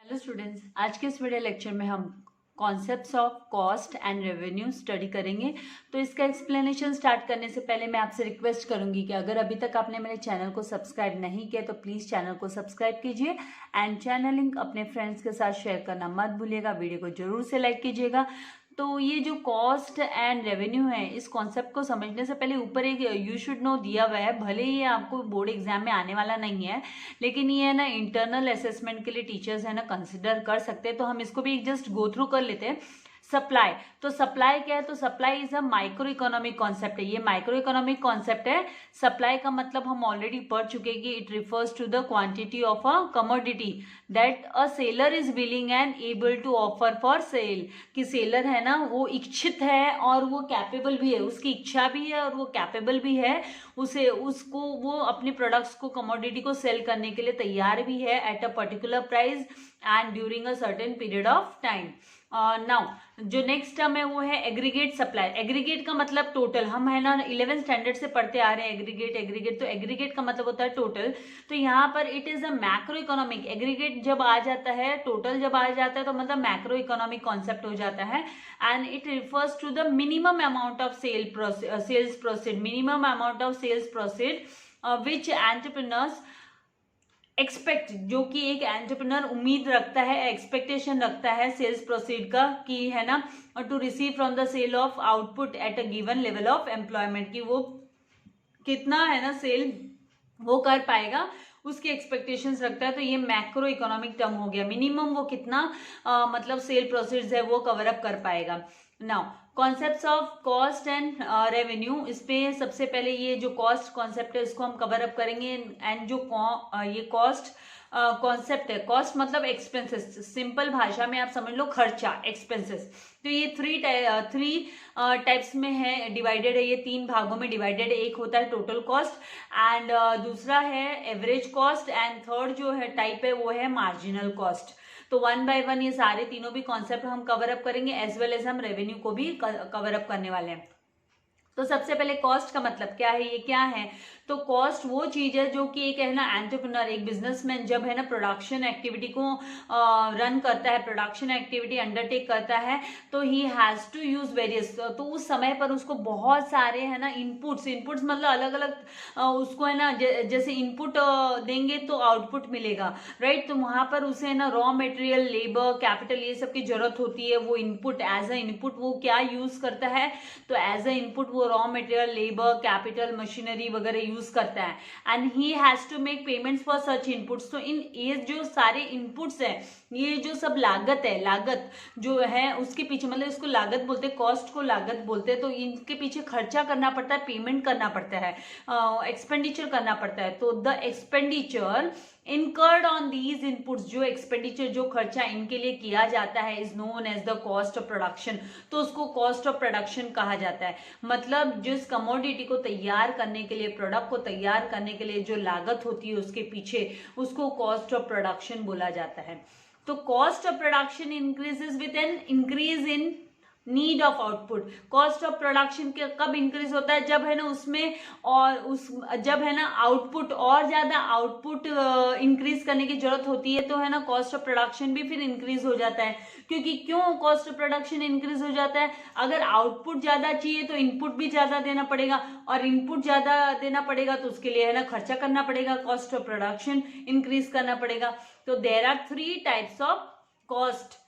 Hello students, आज के इस वीडियो लेक्चर में हम concepts of cost and revenue study करेंगे। तो इसका एक्सप्लेनेशन स्टार्ट करने से पहले मैं आपसे रिक्वेस्ट करूंगी कि अगर अभी तक आपने मेरे चैनल को सब्सक्राइब नहीं किया तो प्लीज़ चैनल को सब्सक्राइब कीजिए एंड चैनल लिंक अपने फ्रेंड्स के साथ शेयर करना मत भूलिएगा। वीडियो को जरूर से लाइक कीजिएगा। तो ये जो कॉस्ट एंड रेवेन्यू है, इस कॉन्सेप्ट को समझने से पहले ऊपर एक यू शुड नो दिया हुआ है। भले ही ये आपको बोर्ड एग्जाम में आने वाला नहीं है, लेकिन ये है ना इंटरनल असेसमेंट के लिए टीचर्स है ना कंसिडर कर सकते हैं। तो हम इसको भी जस्ट गो थ्रू कर लेते हैं। सप्लाई, तो सप्लाई क्या है? तो supply is a micro economic concept है। ये माइक्रो इकोनॉमिक कॉन्सेप्ट है। सप्लाई का मतलब हम ऑलरेडी पढ़ चुके हैं कि it refers to the quantity of a commodity that a seller is willing and able to offer for sale. कि सेलर है ना वो इच्छित है और वो कैपेबल भी है, उसकी इच्छा भी है और वो कैपेबल भी है, उसको वो अपने प्रोडक्ट्स को कमोडिटी को सेल करने के लिए तैयार भी है at a particular price and during a certain period of time. Now जो नेक्स्ट टर्म है वो है एग्रीगेट सप्लाई। एग्रीगेट का मतलब टोटल। हम है ना 11th स्टैंडर्ड से पढ़ते आ रहे हैं एग्रीगेट। तो एग्रीगेट का मतलब होता है टोटल। तो यहाँ पर it is a macro economic. Aggregate जब आ जाता है, टोटल जब आ जाता है तो मतलब मैक्रो इकोनॉमिक कॉन्सेप्ट हो जाता है and it refers to the minimum amount of sales proceed, minimum amount of sales proceed which entrepreneurs expect, जो कि एक एंटरप्रेन्योर उम्मीद रखता है, एक्सपेक्टेशन रखता है सेल्स प्रोसीड का कि है ना to receive from the sale of output at a given level of employment, कि वो कितना है ना सेल वो कर पाएगा, उसकी एक्सपेक्टेशंस रखता है। तो ये मैक्रो इकोनॉमिक टर्म हो गया। मिनिमम वो कितना मतलब सेल प्रोसीड्स है वो कवर अप कर पाएगा। Now concepts of cost and revenue, इस पे सबसे पहले ये जो कॉस्ट कॉन्सेप्ट है इसको हम कवर अप करेंगे एंड जो ये कॉस्ट कॉन्सेप्ट है, कॉस्ट मतलब एक्सपेंसेस, सिंपल भाषा में आप समझ लो खर्चा, एक्सपेंसेस। तो ये थ्री टाइप्स में है, डिवाइडेड है, ये 3 भागों में डिवाइडेड है। एक होता है टोटल कॉस्ट एंड दूसरा है एवरेज कॉस्ट एंड थर्ड जो है टाइप है वो है मार्जिनल कॉस्ट। तो 1 बाय 1 ये सारे तीनों भी कॉन्सेप्ट हम कवर अप करेंगे एज वेल एज हम रेवेन्यू को भी कवर अप करने वाले हैं। तो सबसे पहले कॉस्ट का मतलब क्या है, ये क्या है? तो कॉस्ट वो चीज है जो कि एक है ना एंटरप्रेन्योर, एक बिजनेसमैन जब है ना प्रोडक्शन एक्टिविटी को रन करता है, प्रोडक्शन एक्टिविटी अंडरटेक करता है, तो he has to use various, तो उस समय पर उसको बहुत सारे है ना इनपुट्स मतलब अलग अलग उसको है ना जैसे इनपुट देंगे तो आउटपुट मिलेगा, राइट? तो वहां पर उसे है ना रॉ मटेरियल, लेबर, कैपिटल, ये सब की जरूरत होती है। वो इनपुट एज अ इनपुट वो क्या यूज करता है? तो एज अ इनपुट वो raw material, labour, capital, machinery वगैरह यूज करता है and he has to make payments for such inputs. तो इन ये जो सारे इनपुट्स है, ये जो सब लागत है, लागत जो है उसके पीछे, मतलब इसको लागत बोलते हैं, कॉस्ट को लागत बोलते हैं। तो इनके पीछे खर्चा करना पड़ता है, पेमेंट करना पड़ता है, एक्सपेंडिचर करना पड़ता है। तो the expenditure incurred on these inputs, जो एक्सपेंडिचर, जो खर्चा इनके लिए किया जाता है, is known as the cost of production. तो उसको कॉस्ट ऑफ प्रोडक्शन कहा जाता है। मतलब जिस कमोडिटी को तैयार करने के लिए, प्रोडक्ट को तैयार करने के लिए जो लागत होती है उसके पीछे, उसको कॉस्ट ऑफ प्रोडक्शन बोला जाता है। तो cost of production increases with an increase in need of output. Cost of production कब इंक्रीज होता है? जब है ना उसमें और जब है ना आउटपुट, और ज्यादा आउटपुट इंक्रीज करने की जरूरत होती है, तो है ना कॉस्ट ऑफ प्रोडक्शन भी फिर इंक्रीज हो जाता है। क्योंकि क्यों कॉस्ट ऑफ प्रोडक्शन इंक्रीज हो जाता है? अगर आउटपुट ज्यादा चाहिए तो इनपुट भी ज्यादा देना पड़ेगा, और इनपुट ज्यादा देना पड़ेगा तो उसके लिए है ना खर्चा करना पड़ेगा, कॉस्ट ऑफ प्रोडक्शन इंक्रीज करना पड़ेगा। तो there are 3 types of cost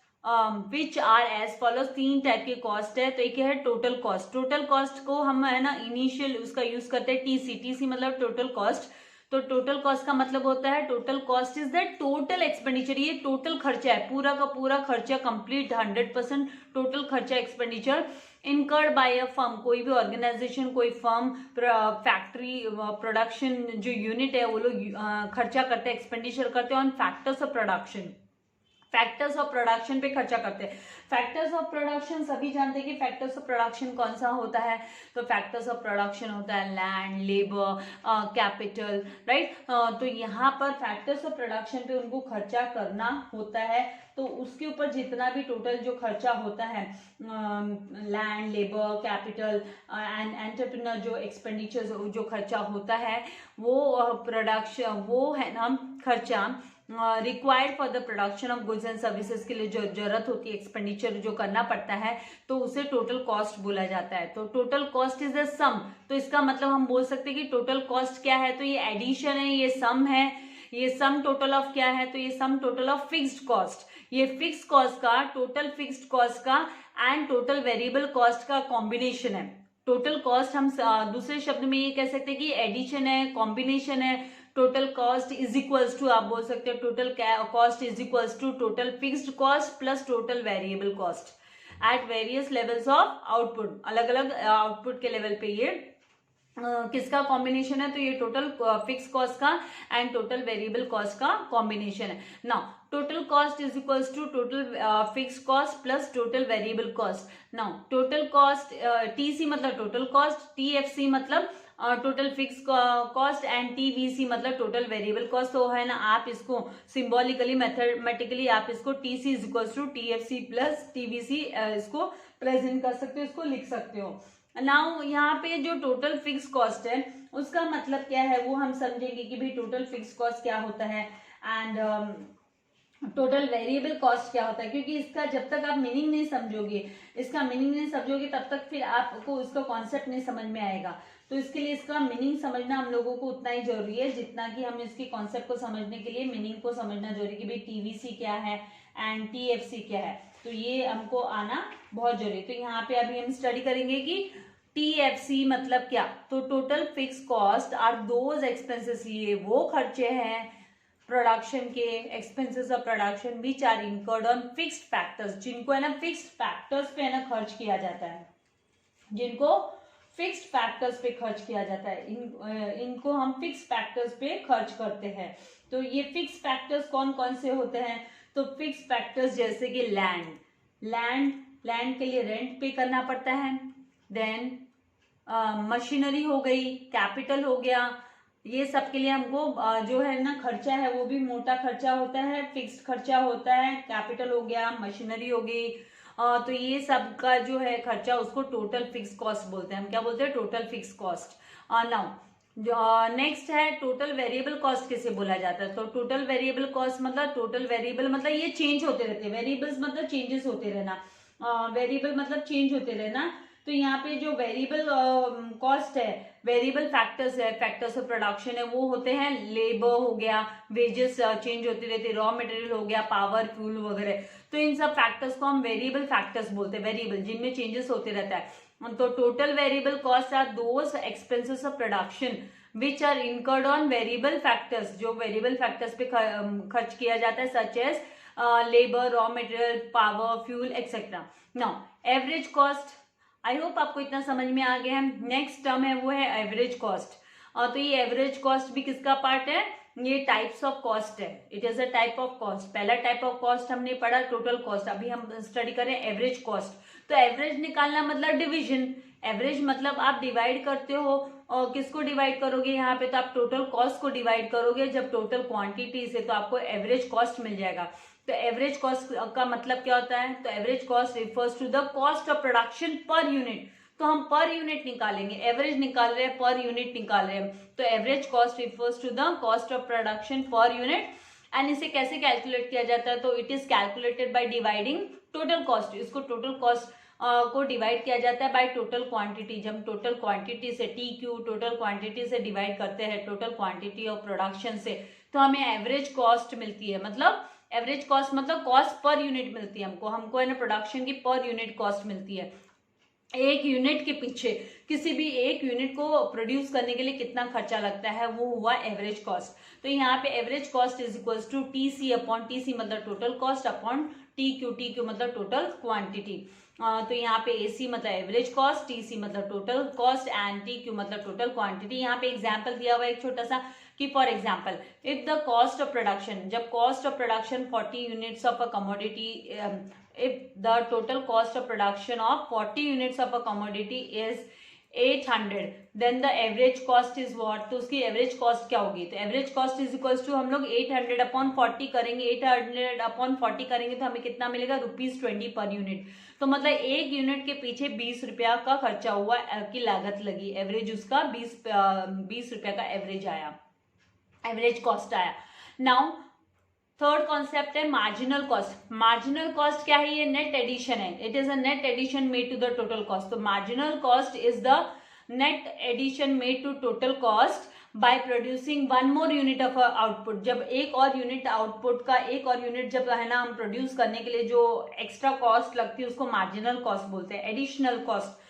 which are as follows. 3 type के कॉस्ट है। तो एक है टोटल कॉस्ट। टोटल कॉस्ट को हम है ना इनिशियल उसका यूज करते हैं टीसी मतलब टोटल कॉस्ट। तो टोटल कॉस्ट का मतलब होता है, total cost is the total expenditure. ये टोटल खर्चा है, पूरा का पूरा खर्चा, कंप्लीट 100% टोटल खर्चा, expenditure incurred by a firm. कोई भी ऑर्गेनाइजेशन, कोई फर्म, फैक्ट्री, प्रोडक्शन जो यूनिट है वो लोग खर्चा करते हैं, एक्सपेंडिचर करते हैं on factors of production. Factors of production पे खर्चा करते हैं। फैक्टर्स ऑफ प्रोडक्शन सभी जानते हैं कि फैक्टर्स ऑफ प्रोडक्शन कौन सा होता है। तो फैक्टर्स ऑफ प्रोडक्शन होता है लैंड, लेबर, कैपिटल, राइट। तो यहाँ पर फैक्टर्स ऑफ प्रोडक्शन पे उनको खर्चा करना होता है। तो उसके ऊपर जितना भी टोटल जो खर्चा होता है, land, labour, capital and entrepreneur जो एक्सपेंडिचर जो खर्चा होता है, वो प्रोडक्शन, वो है ना खर्चा required for the production of goods and services के लिए जो जरूरत होती है, एक्सपेंडिचर जो करना पड़ता है, तो उसे टोटल कॉस्ट बोला जाता है। तो टोटल कॉस्ट इज द सम, तो इसका मतलब हम बोल सकते हैं कि टोटल कॉस्ट क्या है, तो ये एडिशन है, ये सम है, ये सम टोटल ऑफ क्या है, तो ये sum total of fixed cost, ये फिक्स कॉस्ट का, टोटल फिक्स्ड कॉस्ट का एंड टोटल वेरिएबल कॉस्ट का कॉम्बिनेशन है। टोटल कॉस्ट हम दूसरे शब्द में ये कह सकते हैं कि एडिशन है, कॉम्बिनेशन है। Total cost is equals to, आप बोल सकते हो total cost is equals to total fixed cost plus total variable cost at various levels of output. अलग अलग आउटपुट के लेवल पे ये किसका कॉम्बिनेशन है, तो ये टोटल फिक्स कॉस्ट का एंड टोटल वेरिएबल कॉस्ट का कॉम्बिनेशन है। Now total cost is equals to total fix cost plus total variable cost. Now total cost, TC मतलब टोटल कॉस्ट, टीएफसी मतलब total fix cost and TVC मतलब total variable cost. तो है ना, आप इसको सिंबॉलिकली मैथमेटिकली आप इसको TC is equals to TFC plus TVC इसको प्रेजेंट कर सकते हो, इसको लिख सकते हो। नाउ यहाँ पे जो टोटल फिक्स कॉस्ट है उसका मतलब क्या है वो हम समझेंगे कि भाई टोटल फिक्स कॉस्ट क्या होता है एंड टोटल वेरिएबल कॉस्ट क्या होता है, क्योंकि इसका जब तक आप मीनिंग नहीं समझोगे, इसका मीनिंग नहीं समझोगे, तब तक फिर आपको इसका कॉन्सेप्ट नहीं समझ में आएगा। तो इसके लिए इसका मीनिंग समझना हम लोगों को उतना ही जरूरी है जितना कि हम इसके कॉन्सेप्ट को समझने के लिए मीनिंग को समझना जरूरी है कि भाई टीवीसी क्या है एंड टीएफसी क्या है, तो ये हमको आना बहुत जरूरी है। तो यहाँ पे अभी हम स्टडी करेंगे कि टीएफसी मतलब क्या, तो total fix cost are those expenses, ये वो खर्चे हैं प्रोडक्शन के, expenses of production which are incurred on fixed factors, जिनको है ना फिक्स्ड फैक्टर्स पे है ना खर्च किया जाता है, जिनको फिक्स्ड फैक्टर्स पे खर्च किया जाता है, इनको हम फिक्स्ड फैक्टर्स पे खर्च करते हैं। तो ये फिक्स्ड फैक्टर्स कौन कौन से होते हैं, तो फिक्स्ड फैक्टर्स जैसे कि लैंड के लिए रेंट पे करना पड़ता है, देन मशीनरी हो गई, कैपिटल हो गया, ये सब के लिए हमको जो है ना खर्चा है वो भी मोटा खर्चा होता है, फिक्स्ड खर्चा होता है, कैपिटल हो गया, मशीनरी हो गई, तो ये सब का जो है खर्चा उसको टोटल फिक्स कॉस्ट बोलते हैं। हम क्या बोलते हैं, total fix cost. Now next है टोटल वेरिएबल कॉस्ट किसे बोला जाता है, तो टोटल वेरिएबल कॉस्ट मतलब टोटल वेरिएबल मतलब ये चेंज होते रहते हैं, वेरिएबल्स मतलब चेंजेस होते रहना, वेरिएबल मतलब चेंज होते रहना। तो यहाँ पे जो वेरिएबल कॉस्ट है, वेरिएबल फैक्टर्स है, फैक्टर्स ऑफ प्रोडक्शन है, वो होते हैं लेबर हो गया, वेजेस चेंज होती रहती है, रॉ मटेरियल हो गया, पावर, फ्यूल वगैरह। तो इन सब फैक्टर्स को हम वेरिएबल फैक्टर्स बोलते हैं, वेरिएबल जिनमें चेंजेस होते रहता है। तो total variable cost are those expenses of production which are incurred on variable factors, जो वेरिएबल फैक्टर्स पे खर्च किया जाता है, such as labour, raw material, power, fuel etcetera. Now average cost, I hope आपको इतना समझ में आ गया है। नेक्स्ट टर्म है वो है एवरेज कॉस्ट, तो ये एवरेज कॉस्ट भी किसका पार्ट है, ये टाइप्स ऑफ कॉस्ट है, it is a type of cost. पहला टाइप ऑफ कॉस्ट हमने पढ़ा टोटल कॉस्ट, अभी हम स्टडी करें एवरेज कॉस्ट। तो एवरेज निकालना मतलब डिवीजन, एवरेज मतलब आप डिवाइड करते हो, और किसको डिवाइड करोगे यहाँ पे, तो आप टोटल कॉस्ट को डिवाइड करोगे जब टोटल क्वांटिटी से, तो आपको एवरेज कॉस्ट मिल जाएगा। तो एवरेज कॉस्ट का मतलब क्या होता है, तो average cost refers to the cost of production per unit. तो हम पर यूनिट निकालेंगे, एवरेज निकाल रहे हैं, पर यूनिट निकाल रहे हैं, तो average cost refers to the cost of production per unit. And इसे कैसे कैलकुलेट किया जाता है, तो it is calculated by dividing total cost, इसको टोटल कॉस्ट को डिवाइड किया जाता है बाय टोटल क्वांटिटी। जब टोटल क्वांटिटी से TQ टोटल क्वांटिटी से डिवाइड करते हैं, टोटल क्वांटिटी ऑफ प्रोडक्शन से, तो हमें एवरेज कॉस्ट मिलती है। मतलब एवरेज कॉस्ट मतलब कॉस्ट पर यूनिट मिलती है हमको है ना, प्रोडक्शन की पर यूनिट कॉस्ट मिलती है। एक यूनिट के पीछे, किसी भी एक यूनिट को प्रोड्यूस करने के लिए कितना खर्चा लगता है, वो हुआ एवरेज कॉस्ट। तो यहाँ पे average cost is equals to TC upon TC मतलब टोटल कॉस्ट अपॉन TQ मतलब टोटल क्वांटिटी। तो यहाँ पे AC मतलब एवरेज कॉस्ट, TC मतलब टोटल कॉस्ट एंड TQ मतलब टोटल क्वांटिटी। यहाँ पे एग्जाम्पल दिया हुआ है एक छोटा सा कि for example if the cost of production, जब cost of production 40 units of a commodity, if the total cost of production of 40 units of a commodity is 800, then the average cost is what, तो उसकी average cost क्या होगी, तो average cost is equals to हम लोग 800 upon 40 करेंगे, 800 upon 40 करेंगे तो हमें कितना मिलेगा, ₹20 पर यूनिट। तो मतलब एक यूनिट के पीछे 20 रुपया का खर्चा हुआ की लागत लगी, एवरेज उसका 20 रुपया का एवरेज आया, एवरेज कॉस्ट आया। नाउ थर्ड कॉन्सेप्ट है मार्जिनल कॉस्ट। मार्जिनल कॉस्ट क्या है? ये नेट एडिशन है, it is a net addition made to the total cost. तो marginal cost is the net addition made to total cost by producing one more unit of output. जब एक और unit output का, एक और unit जब है ना हम प्रोड्यूस करने के लिए जो एक्स्ट्रा कॉस्ट लगती है उसको मार्जिनल कॉस्ट बोलते हैं, additional cost,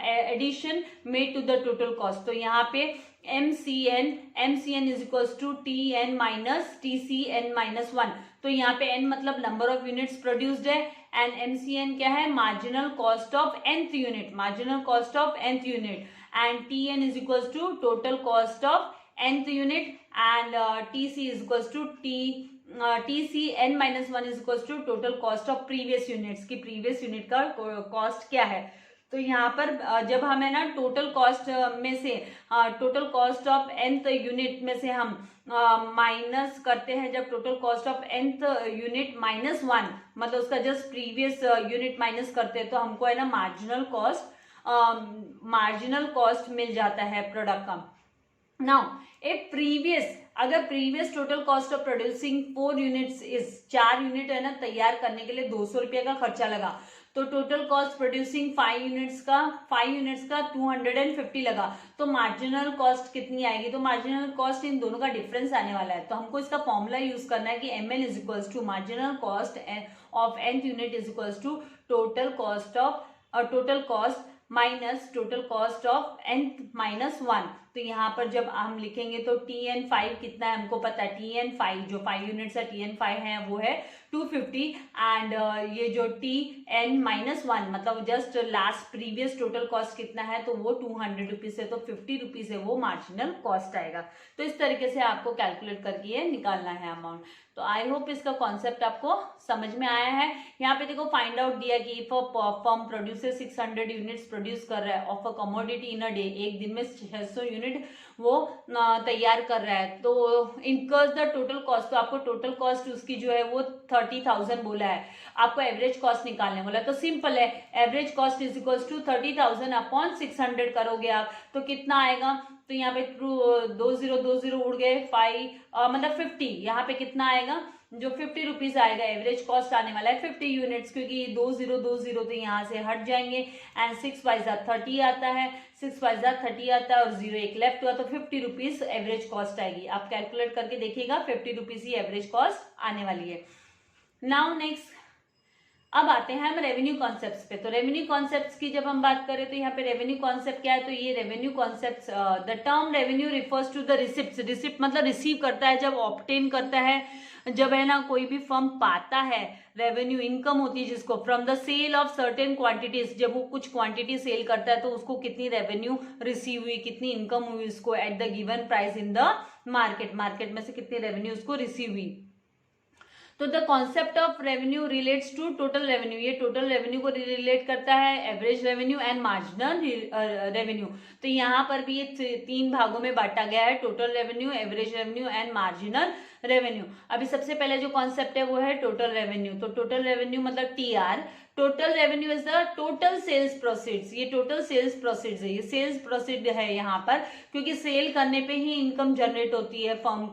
addition made to the total cost. तो यहाँ पे MCN is equals to TN minus TCN minus 1। तो यहाँ पे n मतलब नंबर ऑफ यूनिट्स प्रोड्यूस्ड है एंड MCN क्या है? Marginal cost of nth unit, marginal cost of nth unit, and TN is equals to total cost of nth unit and TC is equals to TCN minus 1 is equals to total cost of previous units की previous unit का cost क्या है। तो यहाँ पर जब हमें ना टोटल कॉस्ट में से total cost of nth unit में से हम माइनस करते हैं, जब total cost of nth unit minus 1 मतलब उसका जस्ट प्रीवियस यूनिट माइनस करते हैं तो हमको है ना मार्जिनल कॉस्ट मिल जाता है प्रोडक्ट का। नाउ अगर previous total cost of producing 4 units is, 4 unit है ना तैयार करने के लिए 200 रुपये का खर्चा लगा, तो टोटल कॉस्ट प्रोड्यूसिंग 5 यूनिट्स का 250 लगा, तो मार्जिनल कॉस्ट कितनी आएगी? तो मार्जिनल कॉस्ट इन दोनों का डिफरेंस आने वाला है। तो हमको इसका फॉर्मूला यूज करना है कि MN is equals to marginal cost of nth unit is equals to total cost minus total cost of nth minus 1। तो यहाँ पर जब हम लिखेंगे तो TN5 कितना है हमको पता है, TN5 जो 5 यूनिट्स है TN5 है वो है 250 एंड ये जो TN माइनस 1 मतलब just last previous total cost कितना है तो वो 200 रुपीज है, तो 50 रुपीज है वो मार्जिनल कॉस्ट आएगा। तो इस तरीके से आपको कैलकुलेट करके ये निकालना है अमाउंट। तो आई होप इसका कॉन्सेप्ट आपको समझ में आया है। यहाँ पे देखो फाइंड आउट दिया कि if a firm produces 600 units produce कर रहा है of a commodity in a day, एक दिन में 600 यूनिट वो तैयार कर रहा है, तो इनकर्स द टोटल कॉस्ट। तो आपको टोटल कॉस्ट उसकी जो है वो 30,000 बोला है, आपको एवरेज कॉस्ट निकालने बोला है। तो सिंपल है, average cost is equals to 30,000 upon 600 करोगे आप तो कितना आएगा? तो यहाँ पे 20 उड़ गए, 5 मतलब 50, यहाँ पे कितना आएगा? जो 50 रुपीज आएगा एवरेज कॉस्ट आने वाला है 50 यूनिट्स, क्योंकि 20 तो यहाँ से हट जाएंगे एंड 6 5 30 आता है, 6 5 30 आता है और 0 एक लेफ्ट हुआ, तो 50 रुपीज एवरेज कॉस्ट आएगी। आप कैलकुलेट करके देखिएगा 50 रुपीज ही एवरेज कॉस्ट आने वाली है। नाउ नेक्स्ट अब आते हैं हम रेवेन्यू कॉन्सेप्ट्स पे। तो रेवेन्यू कॉन्सेप्ट्स की जब हम बात करें तो यहाँ पे रेवेन्यू कॉन्सेप्ट क्या है? तो ये revenue concepts, the term revenue refers to the receipt. Receipt मतलब रिसीव करता है, जब ऑब्टेन करता है, जब है ना कोई भी फर्म पाता है रेवेन्यू, इनकम होती है जिसको from the sale of certain quantities, जब वो कुछ क्वांटिटी सेल करता है तो उसको कितनी रेवेन्यू रिसीव हुई, कितनी इनकम हुई उसको at the given price in the market में से कितनी रेवेन्यू उसको रिसीव हुई। तो the concept of revenue relates to total revenue, ये टोटल रेवेन्यू को रिलेट करता है, average revenue and marginal revenue. तो यहाँ पर भी ये 3 भागों में बांटा गया है, total revenue, average revenue and marginal revenue. अभी सबसे पहले जो कॉन्सेप्ट है वो है टोटल रेवेन्यू। तो टोटल रेवेन्यू मतलब TR, total revenue is the total sales proceeds. ये टोटल सेल्स प्रोसीड्स है, ये सेल्स प्रोसीड है यहाँ पर, क्योंकि सेल करने पे ही इनकम जनरेट होती है फर्म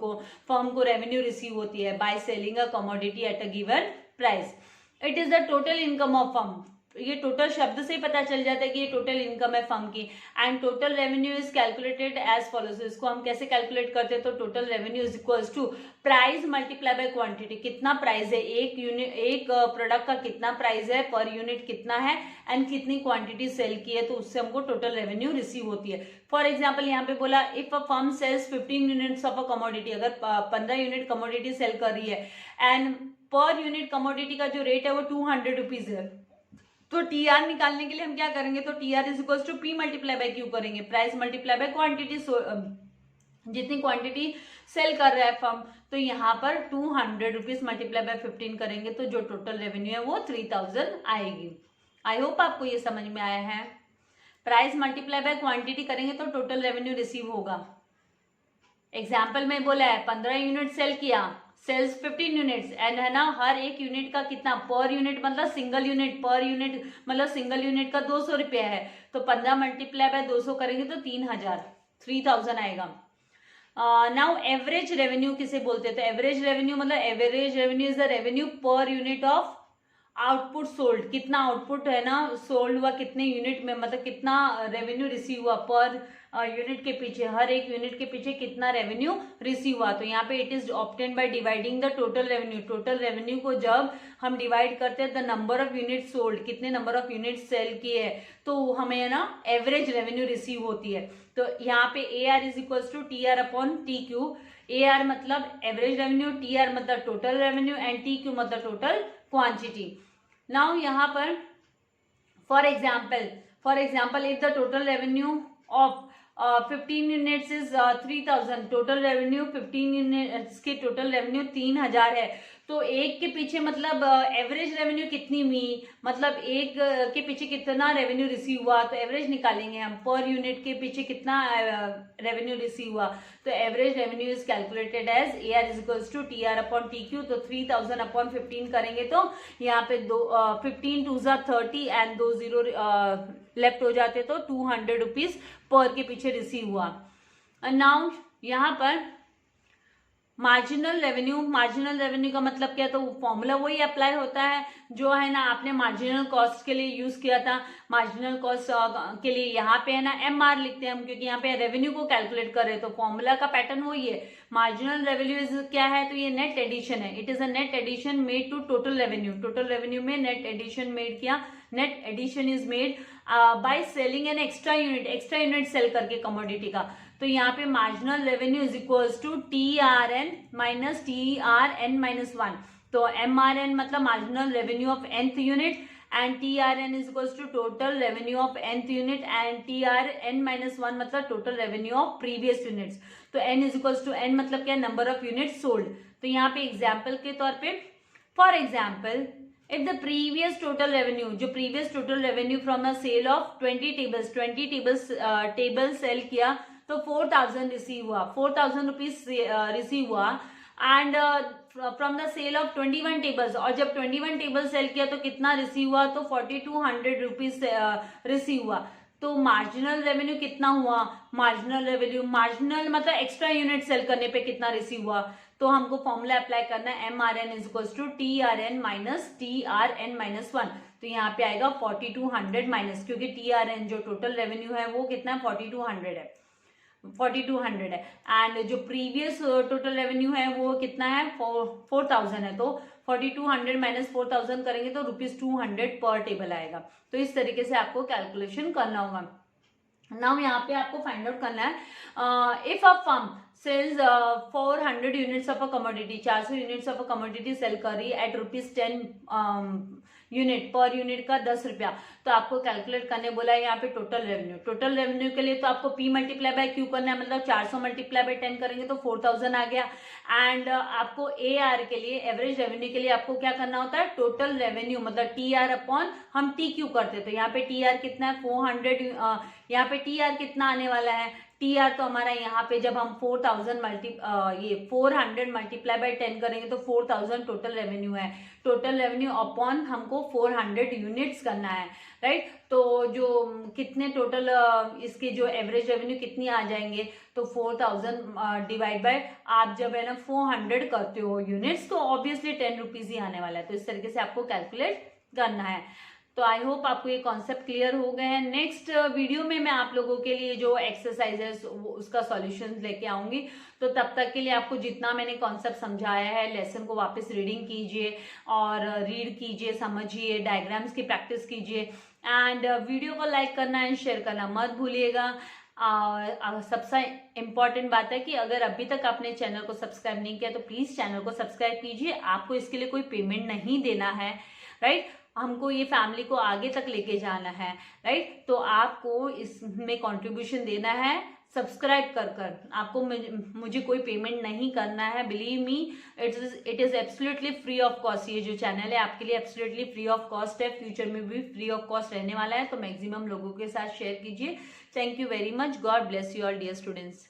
को रेवेन्यू रिसीव होती है by selling a commodity at a given price. It is the total income of firm, ये टोटल शब्द से ही पता चल जाता है कि ये टोटल इनकम है फर्म की। And total revenue is calculated as follows. इसको हम कैसे कैलकुलेट करते हैं? तो total revenue is equals to price multiply by quantity. कितना प्राइस है एक प्रोडक्ट का, कितना प्राइस है पर यूनिट कितना है एंड कितनी क्वांटिटी सेल की है, तो उससे हमको टोटल रेवेन्यू रिसीव होती है। फॉर एग्जाम्पल यहाँ पे बोला if a firm sales 15 units of a commodity, अगर 15 यूनिट कमोडिटी सेल कर रही है एंड पर यूनिट कमोडिटी का जो रेट है वो 200 रुपीज है, तो TR निकालने के लिए हम क्या करेंगे? तो TR is equals to P multiply by Q करेंगे, प्राइस मल्टीप्लाई बाय क्वांटिटी, जितनी क्वांटिटी सेल कर रहा है फर्म। तो यहाँ पर 200 रुपीज मल्टीप्लाई बाय 15 करेंगे तो जो टोटल रेवेन्यू है वो 3000 आएगी। आई होप आपको ये समझ में आया है। प्राइस मल्टीप्लाई बाय क्वांटिटी करेंगे तो टोटल रेवेन्यू रिसीव होगा। एग्जाम्पल में बोला है 15 यूनिट सेल किया, सेल्स 15 यूनिट्स एंड है ना, हर एक यूनिट का कितना, पर यूनिट मतलब सिंगल यूनिट, पर यूनिट मतलब सिंगल यूनिट का 200 रुपया है, तो 15 मल्टीप्लाई बाय 200 करेंगे तो 3000 आएगा। नाउ एवरेज रेवेन्यू किसे बोलते हैं? तो एवरेज रेवेन्यू मतलब average revenue is the revenue per unit of output sold. कितना आउटपुट है ना सोल्ड हुआ, कितने यूनिट में, मतलब कितना रेवेन्यू रिसीव हुआ पर यूनिट के पीछे, हर एक यूनिट के पीछे कितना रेवेन्यू रिसीव हुआ। तो यहाँ पे it is obtained by dividing the total revenue. Total revenue को जब हम डिवाइड करते हैं the number of unit sold, कितने नंबर ऑफ यूनिट सेल किए हैं, तो हमें ना एवरेज रेवेन्यू रिसीव होती है। तो यहाँ पे A R is equals to T R upon T Q. A R मतलब एवरेज रेवेन्यू, टी आर मतलब total revenue and T Q मतलब टोटल क्वांटिटी। नाउ यहाँ पर for example if the total revenue of 15 units is 3000, total revenue 15 units के total revenue 3000 है, तो एक के पीछे मतलब एवरेज रेवेन्यू कितनी हुई, मतलब एक के पीछे कितना रेवेन्यू रिसीव हुआ, तो एवरेज निकालेंगे हम, पर यूनिट के पीछे कितना रेवेन्यू रिसीव हुआ। तो average revenue is calculated as A R is equals to T R upon T Q. तो 3000 अपॉन 15 करेंगे तो यहाँ पे 15 टू 30 एंड 2 जीरो लेफ्ट हो जाते, तो 200 रुपीज पर के पीछे रिसीव हुआ। नाउ यहाँ पर मार्जिनल रेवेन्यू का मतलब क्या, तो फॉर्मूला वही अप्लाई होता है जो है ना आपने मार्जिनल कॉस्ट के लिए यूज किया था। मार्जिनल कॉस्ट के लिए यहाँ पे है ना MR लिखते हैं हम, क्योंकि यहाँ पे रेवेन्यू को कैलकुलेट कर रहे हैं, तो फॉर्मूला का पैटर्न वही है। मार्जिनल रेवेन्यू इज क्या है, तो ये नेट एडिशन है। It is a net addition made to total revenue. Total revenue में नेट एडिशन मेड किया। Net addition is made by selling an extra unit sell करके कमोडिटी का। तो यहाँ पे marginal revenue is equals to TRN minus TRN-1। तो MRN मतलब marginal revenue of nth unit and TRN is equals to total revenue of nth unit and TRN-1 मतलब total revenue of previous units. तो n is equals to n मतलब क्या, number of unit sold. तो यहाँ पे example के तौर पे for example if the previous total revenue from the sale of 20 tables sell किया तो 4000 रिसीव हुआ, 4000 रुपीज रिसीव हुआ and from the sale of 21 tables, और जब 21 टेबल सेल किया तो कितना रिसीव हुआ, तो 4200 रुपीज रिसीव हुआ। तो मार्जिनल रेवेन्यू कितना हुआ, मार्जिनल मतलब एक्स्ट्रा यूनिट सेल करने पे कितना रिसीव हुआ। तो हमको फॉर्मूला अप्लाई करना है MRN is equals to TRN minus TRN-1। तो यहाँ पे आएगा 4200 माइनस, क्योंकि TRN जो टोटल रेवेन्यू है वो कितना है 4200 है एंड जो प्रीवियस टोटल रेवेन्यू है वो कितना है 4000 है। तो 4200 माइनस 4000 करेंगे तो ₹200 पर टेबल आएगा। तो इस तरीके से आपको कैलकुलेशन करना होगा। नाउ यहाँ पे आपको फाइंड आउट करना है if a firm sales 400 units of a commodity, 400 units of a commodity sell कर रही है एट ₹10 यूनिट, पर यूनिट का 10 रुपया। तो आपको कैलकुलेट करने बोला है यहाँ पे टोटल रेवेन्यू के लिए तो आपको P मल्टीप्लाई बाय Q करना है, मतलब 400 मल्टीप्लाई बाय 10 करेंगे तो 4000 आ गया। एंड आपको AR के लिए, एवरेज रेवेन्यू के लिए आपको क्या करना होता है, टोटल रेवेन्यू मतलब TR अपॉन हम TQ करते। तो यहाँ पे TR कितना है 400, यहाँ पे TR कितना आने वाला है, TR तो हमारा यहाँ पे जब हम 400 मल्टीप्लाई बाय 10 करेंगे तो 4000 टोटल रेवेन्यू है। टोटल रेवेन्यू अपॉन हमको 400 यूनिट्स करना है, राइट। तो जो कितने टोटल इसके जो एवरेज रेवेन्यू कितनी आ जाएंगे, तो 4000 डिवाइड बाय आप जब है ना 400 करते हो यूनिट्स तो ऑब्वियसली 10 रुपीज ही आने वाला है। तो इस तरीके से आपको कैलकुलेट करना है। तो आई होप आपको ये कॉन्सेप्ट क्लियर हो गए हैं। नेक्स्ट वीडियो में मैं आप लोगों के लिए जो एक्सरसाइजेस उसका सॉल्यूशन लेके आऊंगी। तो तब तक के लिए आपको जितना मैंने कॉन्सेप्ट समझाया है, लेसन को वापस रीडिंग कीजिए और रीड कीजिए, समझिए, डायग्राम्स की प्रैक्टिस कीजिए एंड वीडियो को लाइक करना एंड शेयर करना मत भूलिएगा। सबसे इम्पॉर्टेंट बात है कि अगर अभी तक आपने चैनल को सब्सक्राइब नहीं किया तो प्लीज चैनल को सब्सक्राइब कीजिए। आपको इसके लिए कोई पेमेंट नहीं देना है, राइट। हमको ये फैमिली को आगे तक लेके जाना है, राइट। तो आपको इसमें कंट्रीब्यूशन देना है सब्सक्राइब कर आपको मुझे कोई पेमेंट नहीं करना है। Believe me, it is absolutely free of cost. ये जो चैनल है आपके लिए एब्सोल्युटली फ्री ऑफ कॉस्ट है, फ्यूचर में भी फ्री ऑफ कॉस्ट रहने वाला है। तो मैक्सिमम लोगों के साथ शेयर कीजिए। Thank you very much. God bless you all dear students.